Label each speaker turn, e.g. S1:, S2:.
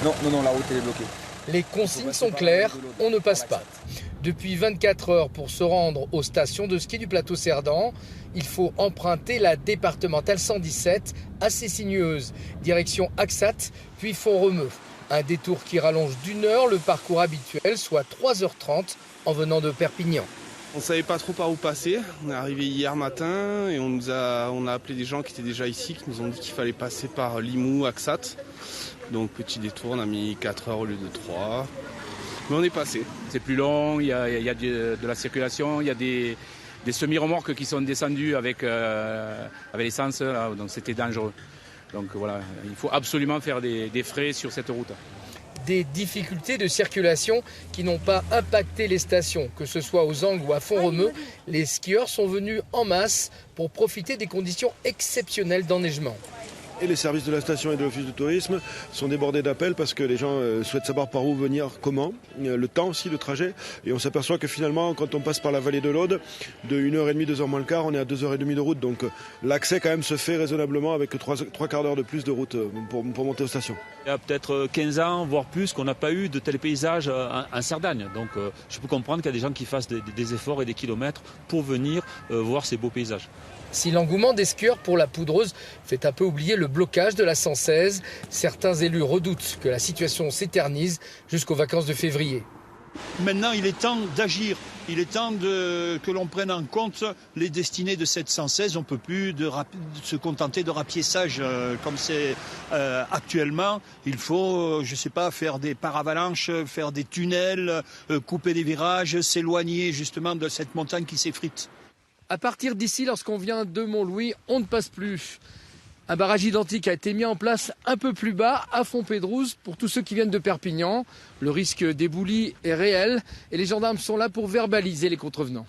S1: Non, la route elle est bloquée.
S2: Les consignes sont claires, on ne passe pas. Depuis 24 heures pour se rendre aux stations de ski du plateau Cerdan, il faut emprunter la départementale 117, assez sinueuse, direction Axat, puis Font-Romeu. Un détour qui rallonge d'1 heure le parcours habituel, soit 3h30 en venant de Perpignan.
S3: On ne savait pas trop par où passer. On est arrivé hier matin et on a appelé des gens qui étaient déjà ici, qui nous ont dit qu'il fallait passer par Limoux, Axat. Donc petit détour, on a mis 4 heures au lieu de 3. Mais on est passé.
S4: C'est plus long, il y a de la circulation, il y a des semi-remorques qui sont descendues avec l'essence, donc c'était dangereux. Donc voilà, il faut absolument faire des frais sur cette route.
S2: Des difficultés de circulation qui n'ont pas impacté les stations, que ce soit aux Angles ou à Font-Romeu. Les skieurs sont venus en masse pour profiter des conditions exceptionnelles d'enneigement.
S5: Et les services de la station et de l'office de tourisme sont débordés d'appels parce que les gens souhaitent savoir par où venir, comment, le temps aussi, le trajet. Et on s'aperçoit que finalement, quand on passe par la vallée de l'Aude, de 1h30, 2h moins le quart, on est à 2h30 de route. Donc l'accès quand même se fait raisonnablement avec 3 quarts d'heure de plus de route pour monter aux stations.
S6: Il y a peut-être 15 ans, voire plus, qu'on n'a pas eu de tels paysages en Cerdagne. Donc je peux comprendre qu'il y a des gens qui fassent des efforts et des kilomètres pour venir voir ces beaux paysages.
S2: Si l'engouement des skieurs pour la poudreuse fait un peu oublier le blocage de la 116, certains élus redoutent que la situation s'éternise jusqu'aux vacances de février.
S7: Maintenant, il est temps d'agir. Il est temps que l'on prenne en compte les destinées de cette 116. On ne peut plus se contenter de rapiessage comme c'est actuellement. Il faut, je ne sais pas, faire des paravalanches, faire des tunnels, couper des virages, s'éloigner justement de cette montagne qui s'effrite.
S2: À partir d'ici, lorsqu'on vient de Montlouis, on ne passe plus. Un barrage identique a été mis en place un peu plus bas, à Fontpédrouse, pour tous ceux qui viennent de Perpignan. Le risque d'éboulis est réel et les gendarmes sont là pour verbaliser les contrevenants.